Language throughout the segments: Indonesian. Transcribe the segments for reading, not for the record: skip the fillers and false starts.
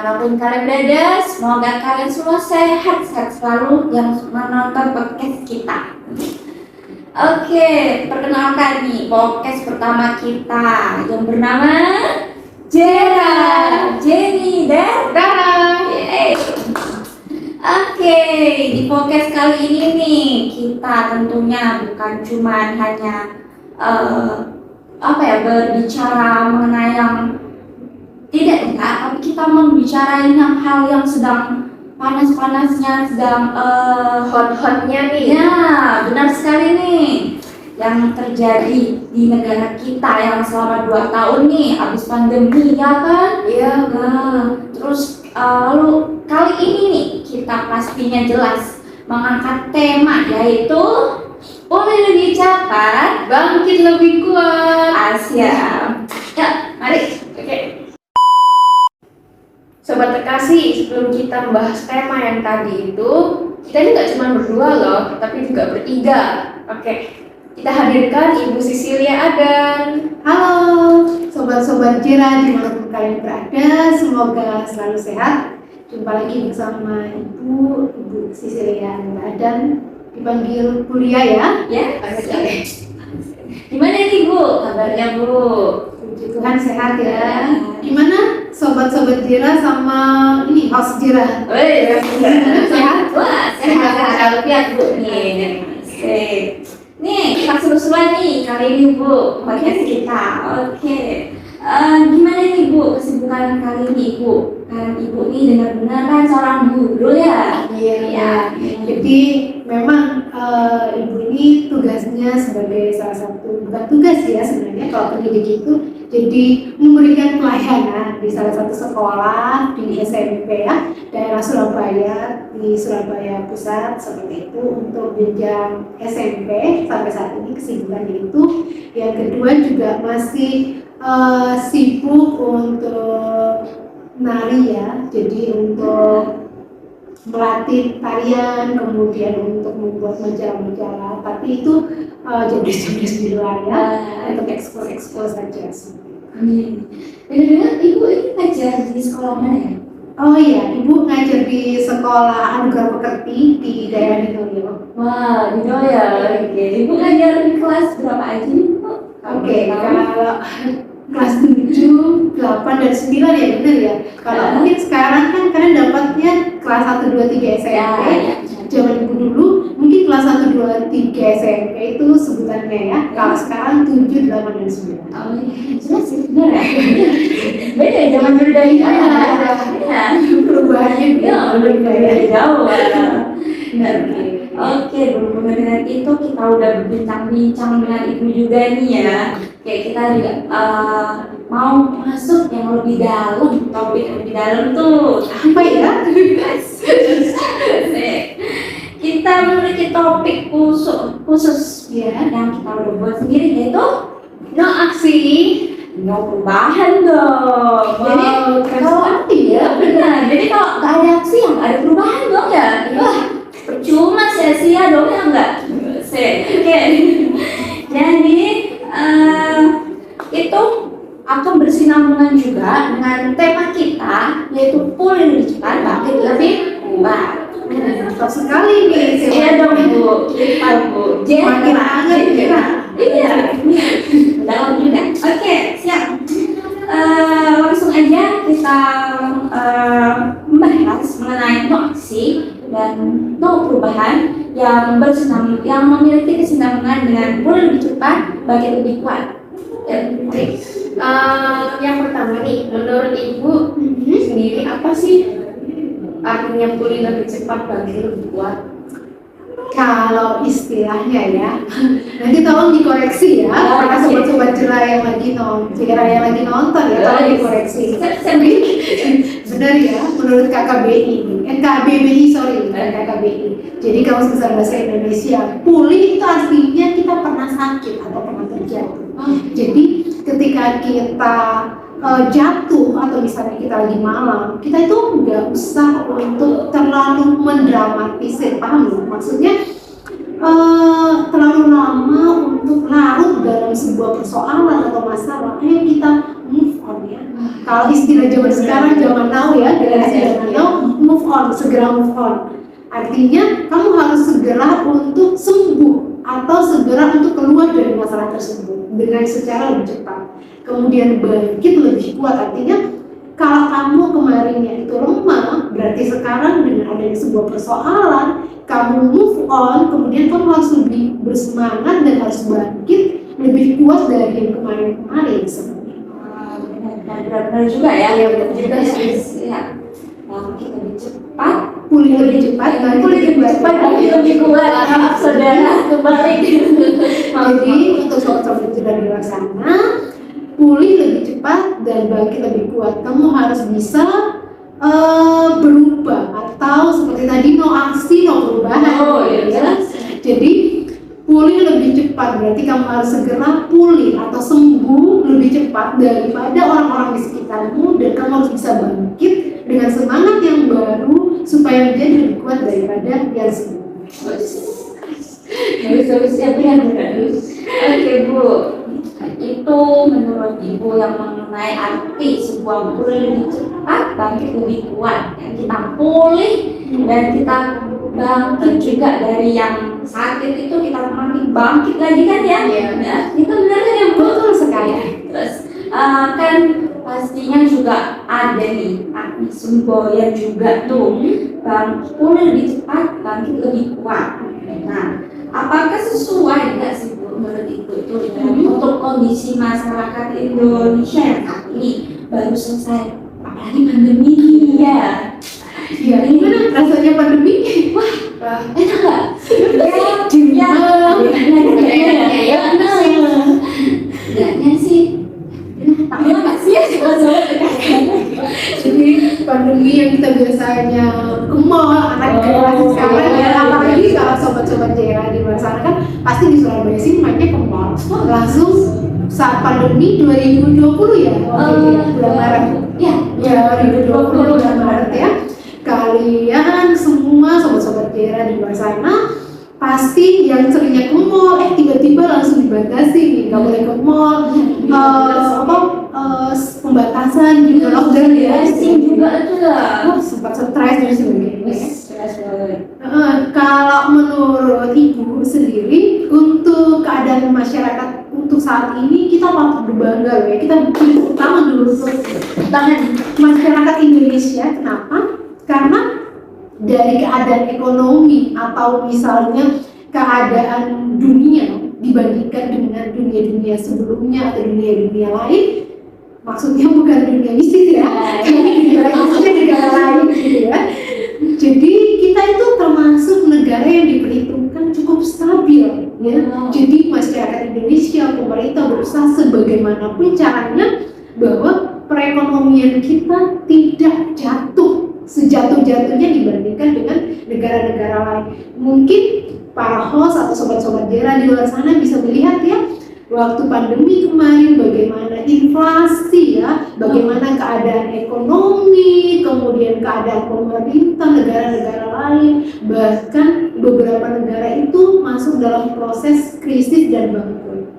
dimanapun kalian berada, semoga kalian semua sehat-sehat selalu yang menonton podcast kita. Oke, perkenalkan nih podcast pertama kita yang bernama Jera, Jenny, dan Dara. Oke, di podcast kali ini nih kita tentunya bukan cuma hanya berbicara mengenai yang tidak, tapi kita membicarain yang hal yang sedang panas-panasnya, sedang hot-hotnya nih. Ya, benar sekali nih. Yang terjadi di negara kita yang selama 2 tahun nih habis pandemi, ya kan? Iya. Nah, terus lalu kali ini nih kita pastinya jelas mengangkat tema yaitu pulih lebih cepat, Bangkit lebih kuat. Asia. Ya, mari. Oke. Sobat terkasih, sebelum kita membahas tema yang tadi itu, kita ini nggak cuma berdua loh, tapi juga bertiga. Oke, kita hadirkan Ibu Sisilia Adan. Halo sobat-sobat Jera dimanapun kalian berada, semoga selalu sehat. Jumpa lagi bersama Ibu Sisilia Adan, dipanggil kuliah ya. Ya, gimana nih Bu? Kabarnya Bu? Puji Tuhan sehat ya. Gimana sobat-sobat Jera sama ini host Jera? Sehat? Wah, sehat ya Bu nih. Sip. Nih, kita seru-seruan nih kali ini Bu, podcast kita. Oke. Gimana nih Bu kesibukan kali ini Bu? Kan Ibu nih benar-benar kan seorang guru ya. Iya. Jadi memang Ibu ini tugasnya sebagai salah satu, bukan tugas ya sebenarnya kalau pendidik itu, jadi memberikan pelayanan di salah satu sekolah di SMP ya, daerah Surabaya, di Surabaya Pusat seperti itu untuk jenjang SMP. Sampai saat ini kesibukannya itu. Yang kedua juga masih sibuk untuk nari ya, jadi untuk melatih tarian, kemudian untuk membuat majalah-majalah, tapi itu jobdesk di luar ya, untuk ekspor saja. Benar-benar Ibu ini ngajar di sekolah mana ya? Oh iya, Ibu ngajar di sekolah Anugerah Pekerti di daerah Dinoyo. Wah, gitu ya. Oke, Ibu ngajar di kelas berapa aja nih Bu? Oke, kalau kelas 7, 8, dan 9 ya benar ya. Kalau mungkin sekarang kan kalian dapatnya kelas 1, 2, 3 SMP. Zaman Ibu dulu mungkin kelas 1, 2, 3 SMP itu sebutannya ya. Kalau sekarang 7, 8, dan 9. Oh iya, jelas sih, benar ya. Beda ya zaman dulu dari sekarang. Ya, Perubahannya beda jauh. Benar. Oke, berhubung dengan itu kita udah berbincang-bincang dengan Ibu juga nih ya. Kayak kita juga mau masuk yang lebih dalam, topik yang lebih dalam tuh apa ya? Kita memiliki topik khusus ya yang kita udah buat sendiri, yaitu No aksi, no perubahan dong. Jadi kalau ya benar, jadi kalau nggak ada aksi yang nggak ada perubahan dong ya. Wah, percuma sia-sia dong ya enggak. Oke. Jadi itu akan bersinambungan juga dengan tema kita, yaitu pulih lebih cepat, bangkit lebih kuat. Mantap sekali nih. Iya dong Bu, kita Bu. Makin hangat ya. Iya. Dalam juga. Oke, siap. Langsung aja kita membahas mengenai no aksi dan no perubahan yang memiliki kesinambungan dengan pulih lebih cepat, bangkit lebih kuat. yang pertama nih, menurut Ibu sendiri apa sih artinya pulih lebih cepat, bangkit lebih kuat? Kalau istilahnya ya, nanti tolong dikoreksi ya, para sobat-sobat Jera yang lagi nonton ya, tolong dikoreksi. Benar ya, menurut KKBI, KBBI sorry, bukan KKBI. Jadi Kamus Besar Bahasa Indonesia, pulih itu artinya kita pernah sakit atau pernah terjatuh. Jadi ketika kita jatuh atau misalnya kita lagi malam, kita itu nggak usah untuk terlalu mendramatisir, paham loh? Maksudnya terlalu lama untuk larut dalam sebuah persoalan atau masalah. Ayo kita move on ya. Kalau istilah zaman sekarang, zaman now ya, generasi zaman now, move on, segera move on. Artinya kamu harus segera untuk sembuh atau segera untuk keluar dari masalah tersebut dengan secara lebih cepat. Kemudian bangkit lebih kuat, artinya kalau kamu kemarinnya itu lemah, berarti sekarang dengan adanya sebuah persoalan, kamu move on, kemudian kamu harus lebih bersemangat dan harus bangkit lebih kuat dari yang kemarin-kemarin sebenarnya. Benar juga ya. Iya, benar juga sih. Ya. Bangkit lebih cepat, Pulih lebih cepat, pulih lebih cepat, bangkit lebih kuat. Saudara kembali. Jadi untuk sobat-sobat Jera di luar sana, pulih lebih cepat dan bangkit lebih kuat. Kamu harus bisa berubah atau seperti tadi no aksi no perubahan. Oh iya. Ya. Jadi pulih lebih cepat berarti kamu harus segera pulih atau sembuh lebih cepat daripada orang-orang di sekitarmu, dan kamu harus bisa bangkit dengan semangat yang baru supaya menjadi lebih kuat daripada yang sebelumnya. Bagus ya, benar. Oke Bu, itu menurut Ibu yang mengenai arti sebuah pulih lebih cepat, bangkit lebih kuat. Yang kita pulih dan kita bangkit juga dari yang sakit itu, kita makin bangkit lagi kan ya? Iya. Ya, itu benar kan ya Bu? Betul sekali. Terus kan pastinya juga ada nih arti semboyan juga tuh, pulih lebih cepat, bangkit lebih kuat. Nah, apakah sesuai nggak sih Bu menurut Ibu itu untuk kondisi masyarakat Indonesia yang saat ini baru selesai, apalagi pandemi ini ya? Ya, gimana rasanya pandemi? Wah, enak nggak? Enggaknya sih. Tapi apa sih ya Jadi pandemi yang kita biasanya ke mall, anak generasi sekarang ya, apalagi kalau sobat-sobat Jera di luar sana kan pasti di Surabaya sih mainnya ke mall. Langsung saat pandemi 2020 ya, bulan Maret. Ya, 2020 bulan Maret ya. Kalian semua sobat-sobat Jera di luar sana pasti yang seringnya ke mall, tiba-tiba langsung dibatasi nih, nggak boleh ke mall, pembatasan juga, lockdown ya, juga itu lah. sempat stres dan sebagainya. Stres banget. Kalau menurut Ibu sendiri, untuk keadaan masyarakat untuk saat ini kita patut berbangga ya. Kita utama dulu untuk tangan masyarakat Indonesia. Kenapa? Karena dari keadaan ekonomi atau misalnya keadaan dunia dibandingkan dengan dunia-dunia sebelumnya atau dunia-dunia lain, maksudnya bukan dunia mistis ya, maksudnya negara lain gitu ya. Jadi kita itu termasuk negara yang diperhitungkan cukup stabil ya. Jadi masyarakat Indonesia, pemerintah berusaha sebagaimanapun caranya bahwa perekonomian kita tidak jatuh sejatuh-jatuhnya dibandingkan dengan negara-negara lain. Mungkin para host atau sobat-sobat Jera di luar sana bisa melihat ya, waktu pandemi kemarin bagaimana inflasi ya, bagaimana keadaan ekonomi, kemudian keadaan pemerintah negara-negara lain, bahkan beberapa negara itu masuk dalam proses krisis dan bangkrut.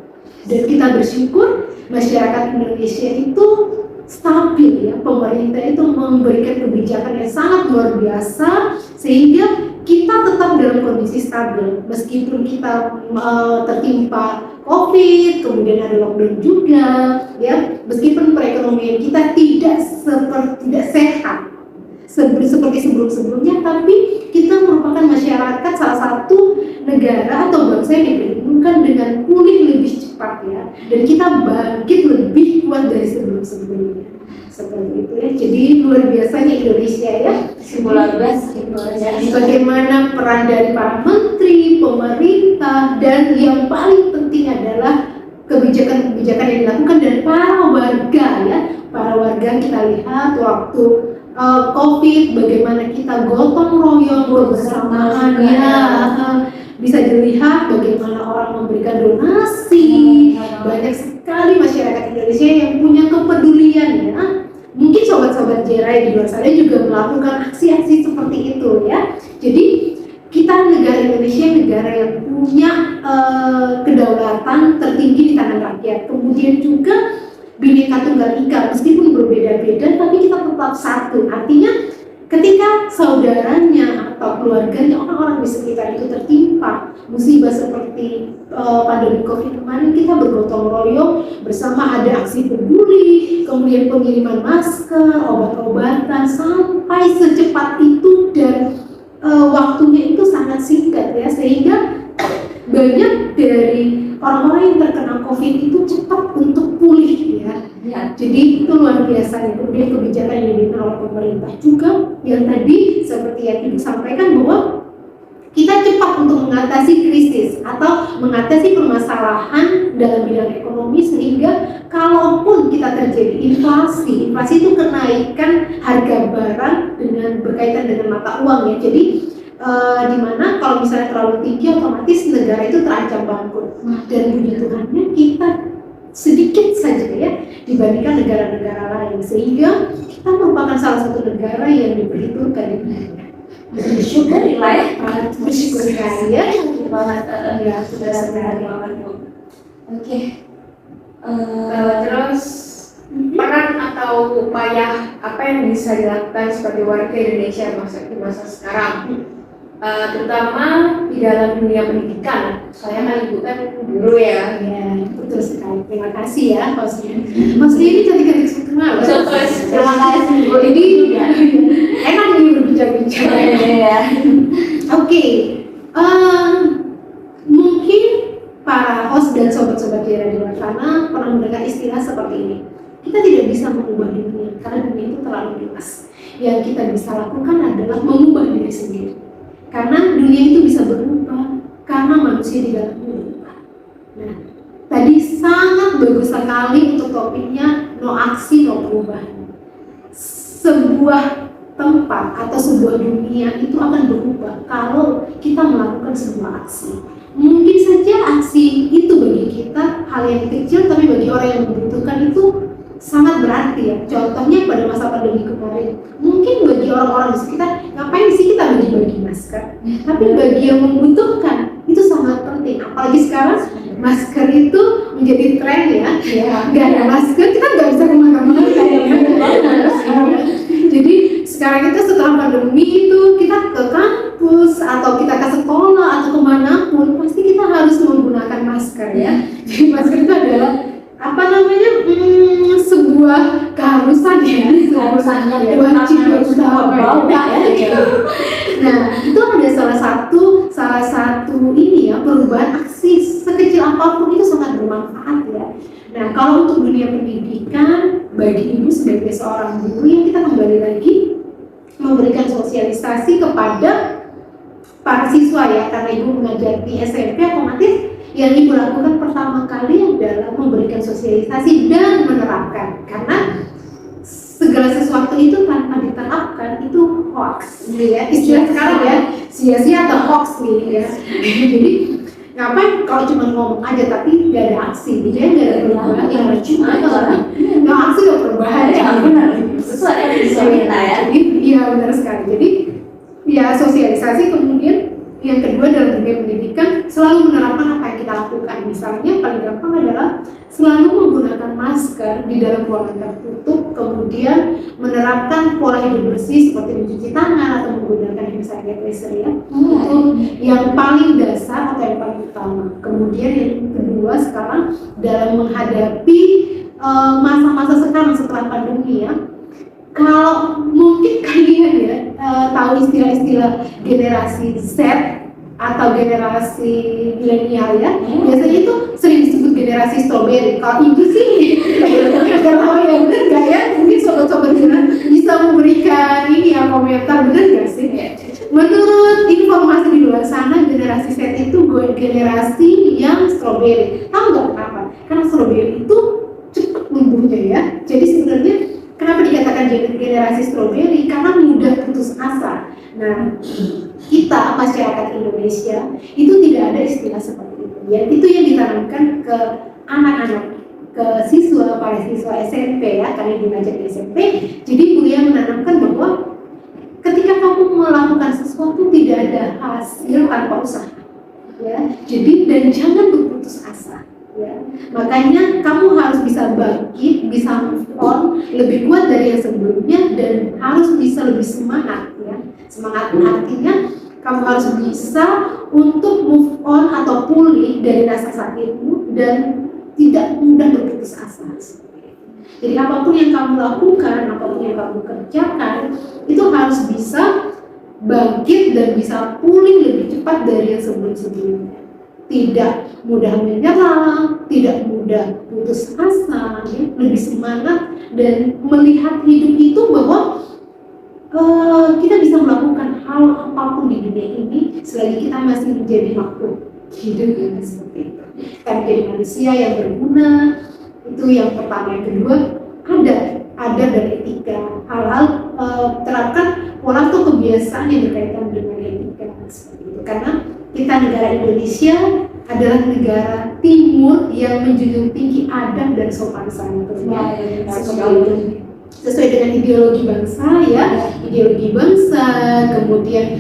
Dan kita bersyukur masyarakat Indonesia itu stabil ya, pemerintah itu memberikan kebijakan yang sangat luar biasa sehingga kita tetap dalam kondisi stabil meskipun kita tertimpa COVID, kemudian ada lockdown juga ya, meskipun perekonomian kita tidak sehat seperti sebelum-sebelumnya, tapi kita merupakan masyarakat salah satu negara atau bangsa yang diperhitungkan dengan pulih lebih cepat ya, dan kita bangkit lebih kuat dari sebelum-sebelumnya seperti itu ya. Jadi luar biasanya Indonesia ya. Bagaimana peran dari para menteri, pemerintah, dan yang paling penting adalah kebijakan-kebijakan yang dilakukan dari para warga ya. Para warga kita lihat waktu COVID, bagaimana kita gotong royong kebersamaan ya. Bisa dilihat bagaimana orang memberikan donasi, banyak sekali masyarakat Indonesia yang punya kepedulian ya. Mungkin sobat-sobat Jera di luar sana juga melakukan aksi-aksi seperti itu ya. Jadi kita negara Indonesia negara yang punya kedaulatan tertinggi di tangan rakyat. Kemudian juga Bhinneka Tunggal Ika, meskipun berbeda-beda tapi kita tetap satu. Artinya ketika saudaranya atau keluarganya, orang-orang di sekitar itu tertimpa musibah seperti pandemi COVID kemarin, kita bergotong royong bersama, ada aksi peduli, kemudian pengiriman masker, obat-obatan, sampai secepat itu, dan waktunya itu sangat singkat ya, sehingga banyak dari orang-orang yang terkena COVID itu cepat untuk pulih ya. Jadi itu luar biasa ya. Kemudian kebijakan yang diberikan oleh pemerintah juga yang tadi seperti yang Ibu sampaikan, bahwa kita cepat untuk mengatasi krisis atau mengatasi permasalahan dalam bidang ekonomi, sehingga kalaupun kita terjadi inflasi itu kenaikan harga barang dengan berkaitan dengan mata uang ya. Jadi di mana kalau misalnya terlalu tinggi, otomatis negara itu terancam bangkrut. Dan puji Tuhannya kita sedikit saja ya dibandingkan negara-negara lain, sehingga kita merupakan salah satu negara yang diberi Tuhan di dunia. Bersyukuri lah ya. Bersyukur sekali ya. Ya, sudah sekali banget Bu. Oke. Terus peran atau upaya apa yang bisa dilakukan sebagai warga Indonesia di masa sekarang, terutama di dalam dunia pendidikan. Soalnya kan Ibu kan guru ya. Ya, betul sekali. Terima kasih ya hostnya. Hostnya ini cantik-cantik semua. Terima kasih Bu. Jadi enak nih berbicara-bicara. Ya. Oke, mungkin para host dan sobat-sobat Tiara di luar sana pernah mendengar istilah seperti ini. Kita tidak bisa mengubah dunia karena dunia itu terlalu luas. Yang kita bisa lakukan adalah mengubah diri sendiri. Karena dunia itu bisa berubah karena manusia di dalamnya berubah. Nah, tadi sangat bagus sekali untuk topiknya no aksi no perubahan. Sebuah tempat atau sebuah dunia itu akan berubah kalau kita melakukan sebuah aksi. Mungkin saja aksi itu bagi kita hal yang kecil, tapi bagi orang yang membutuhkan itu sangat berarti ya. Contohnya pada masa pandemi kemarin, mungkin bagi orang-orang di sekitar, ngapain sih kita bagi-bagi masker? Tapi bagi yang membutuhkan itu sangat penting. Apalagi sekarang masker itu menjadi tren ya. Nggak ada masker kita nggak bisa kemana-mana. Jadi sekarang kita setelah pandemi itu kita ke kampus atau kita ke sekolah atau kemanapun pasti kita harus menggunakan masker ya. Jadi masker itu adalah apa namanya, sebuah keharusan ya, wajib utama ya. Nah itu ada salah satu ini ya, perubahan aksi sekecil apapun itu sangat bermanfaat ya. Nah kalau untuk dunia pendidikan, bagi Ibu sebagai seorang guru yang kita kembali lagi memberikan sosialisasi kepada para siswa ya, karena Ibu mengajar di SMP, otomatis yang Ibu lakukan pertama kali adalah memberikan sosialisasi dan menerapkan, karena segala sesuatu itu tanpa diterapkan itu hoax ya, istilah sekarang ya, sia-sia atau hoax nih ya. Jadi ngapain kalau cuma ngomong aja tapi nggak ada aksi, dia nggak ada perubahan, yang cuma nggak aksi nggak perubahan ya. Benar, sesuai dengan visi kita ya. Iya benar sekali. Jadi ya sosialisasi, kemudian yang kedua dalam dunia pendidikan selalu menerapkan apa yang kita lakukan. Misalnya paling gampang adalah selalu menggunakan masker di dalam ruangan tertutup, kemudian menerapkan pola hidup bersih seperti mencuci tangan atau menggunakan hand sanitizer ya. Itu yang paling dasar atau yang paling utama. Kemudian yang kedua sekarang dalam menghadapi masa-masa sekarang setelah pandemi ya. Kalau mungkin kalian ya tahu istilah-istilah generasi Z atau generasi milenial ya, biasanya itu sering disebut generasi strawberry. Kalau Ibu sih nggak tahu ya benar nggak ya, mungkin sobat-sobat bisa memberikan ini ya komentar, benar nggak sih? Menurut informasi di luar sana, generasi Z itu generasi yang strawberry. Tahu nggak kenapa? Karena strawberry itu cepat tumbuhnya ya. Jadi sebenarnya kenapa dikatakan generasi strawberry? Karena mudah putus asa. Nah, kita masyarakat Indonesia itu tidak ada istilah seperti itu. Ya, itu yang ditanamkan ke anak-anak, ke siswa, para siswa SMP ya, karena Ibu ngajar di SMP. Jadi Buya menanamkan bahwa ketika kamu melakukan sesuatu tidak ada hasil tanpa usaha. Ya, jadi dan jangan berputus asa. Ya. Makanya kamu harus bisa bangkit, bisa move on, lebih kuat dari yang sebelumnya dan harus bisa lebih semangat ya. Semangat artinya kamu harus bisa untuk move on atau pulih dari rasa sakitmu dan tidak mudah berputus asa. Jadi apapun yang kamu lakukan, apapun yang kamu kerjakan, itu harus bisa bangkit dan bisa pulih lebih cepat dari yang sebelum-sebelumnya. Tidak mudah menyerah, tidak mudah putus asa, ya, lebih semangat dan melihat hidup itu bahwa kita bisa melakukan hal apapun di dunia ini selagi kita masih menjadi makhluk hidup ya, seperti itu. Kita menjadi manusia yang berguna, itu yang pertama. Yang kedua, ada dan etika. Hal-hal terapkan pola atau kebiasaan yang berkaitan dengan etika seperti itu. Karena kita negara Indonesia adalah negara timur yang menjunjung tinggi adab dan sopan santun ya, sesuai dengan ideologi bangsa ya, ideologi bangsa, kemudian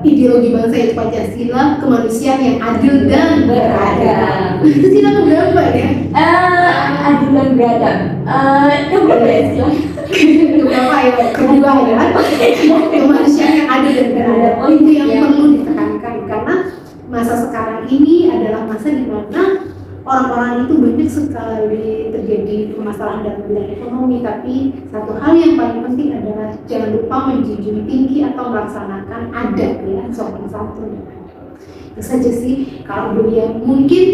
ideologi bangsa itu Pancasila, kemanusiaan yang adil dan beradab. Itu sila keberapa ya? Adil dan beradab. Keberapa ya sila? Keberapa ya? Kedua ya, kemanusiaan yang adil dan beradab. Oh, itu yang perlu ditekankan karena masa sekarang ini adalah masa di mana orang-orang itu banyak sekali terjadi permasalahan dalam bidang ekonomi, tapi satu hal yang paling penting adalah jangan lupa menjunjung tinggi atau melaksanakan adab ya, sopan santun. Itu saja sih kalau dunia mungkin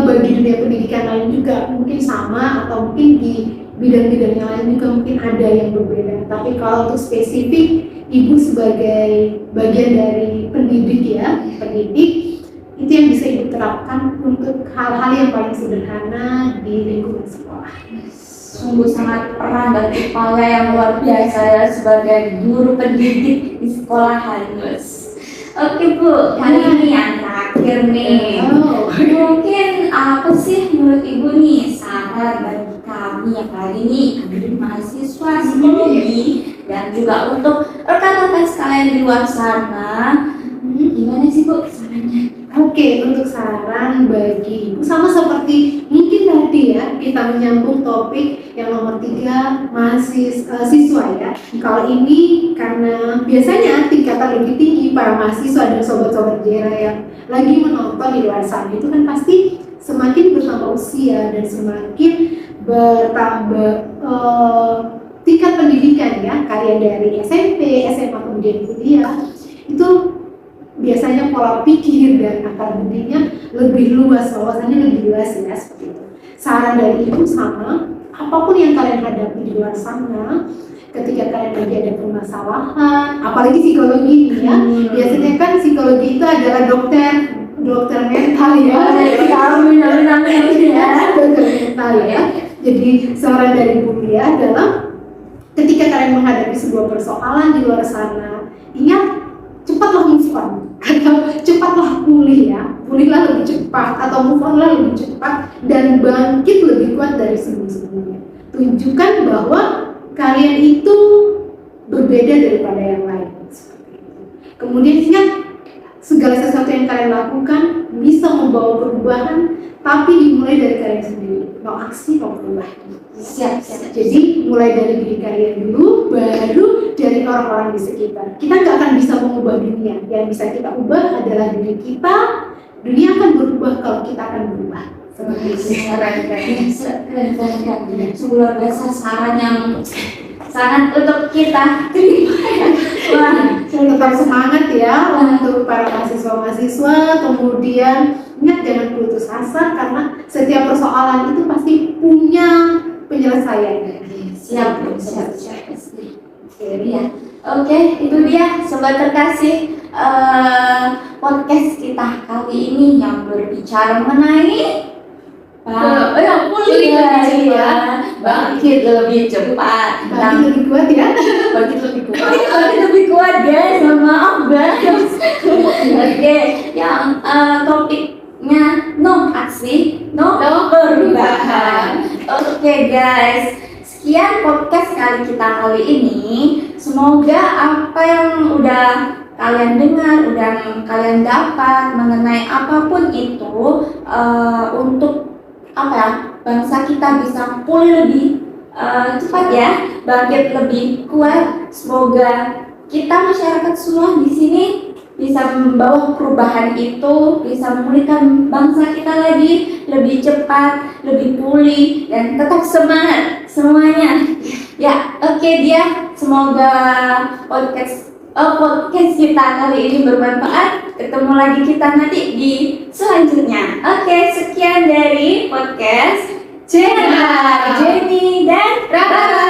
bagi dunia pendidikan lain juga mungkin sama atau mungkin di bidang-bidang yang lain juga mungkin ada yang berbeda. Tapi kalau untuk spesifik ibu sebagai bagian dari pendidik ya, pendidik itu yang bisa ibu terapkan untuk hal-hal yang paling sederhana di lingkungan sekolah. Sungguh sangat peran dan upaya yang luar biasa ya sebagai guru pendidik di sekolahan, Gus. Oke Bu, kali ini yang terakhir nih. Mungkin apa sih menurut ibu nih saran bagi kami yang kali ini mahasiswa psikologi dan juga untuk rekan-rekan sekalian di luar sana, gimana sih Bu sarannya? Oke, untuk saran bagi ibu sama seperti mungkin tadi ya kita menyambung topik yang nomor 3 siswa ya. Kalau ini karena biasanya tingkatan lebih tinggi para mahasiswa dan sobat-sobat Jera yang lagi menonton di luar sana itu kan pasti semakin bertambah usia dan semakin bertambah tingkat pendidikan ya, kalian dari SMP, SMA kemudian kuliah itu biasanya pola pikir dan akal budinya lebih luas, wawasannya lebih luas ya seperti itu. Saran dari ibu sama, apapun yang kalian hadapi di luar sana, ketika kalian lagi ada permasalahan, apalagi psikologi ini ya, biasanya kan psikologi itu adalah dokter mental ya, dokter mental ya. Jadi saran dari ibu ya adalah ketika kalian menghadapi sebuah persoalan di luar sana, ingat cepatlah move on atau cepatlah pulih ya, pulihlah lebih cepat atau move onlah lebih cepat dan bangkit lebih kuat dari sebelum-sebelumnya. Tunjukkan bahwa kalian itu berbeda daripada yang lain. Kemudian ingat segala sesuatu yang kalian lakukan bisa membawa perubahan, tapi dimulai dari kalian sendiri. No aksi, no perubahan. Siap. Jadi mulai dari diri kalian dulu, baru dari orang-orang di sekitar. Kita nggak akan bisa mengubah dunia. Yang bisa kita ubah adalah diri kita. Dunia akan berubah kalau kita akan berubah. Seperti itu. Keren. Luar biasa saran yang sangat untuk kita terima. Wah, tetap semangat ya untuk para mahasiswa. Kemudian ingat jangan putus asa karena setiap persoalan itu pasti punya penyelesaiannya. Siap. Oke, itu dia sobat terkasih, podcast kita kali ini yang berbicara mengenai pulih bangkit lebih cepat, bangkit lebih kuat ya. Bangkit lebih kuat guys, maaf guys. Oke, yang topiknya no aksi, no perubahan. Oke guys, sekian podcast kali kita kali ini. Semoga apa yang udah kalian dengar, udah kalian dapat mengenai apapun itu, untuk apa ya, bangsa kita bisa pulih lebih cepat ya, bangkit lebih kuat. Semoga kita masyarakat semua di sini bisa membawa perubahan itu, bisa memulihkan bangsa kita lagi lebih cepat, lebih pulih, dan tetap semangat semuanya. Ya, oke dia. Semoga podcast kita kali ini bermanfaat. Ketemu lagi kita nanti di selanjutnya. Oke, sekian dari podcast Jenny dan Rara.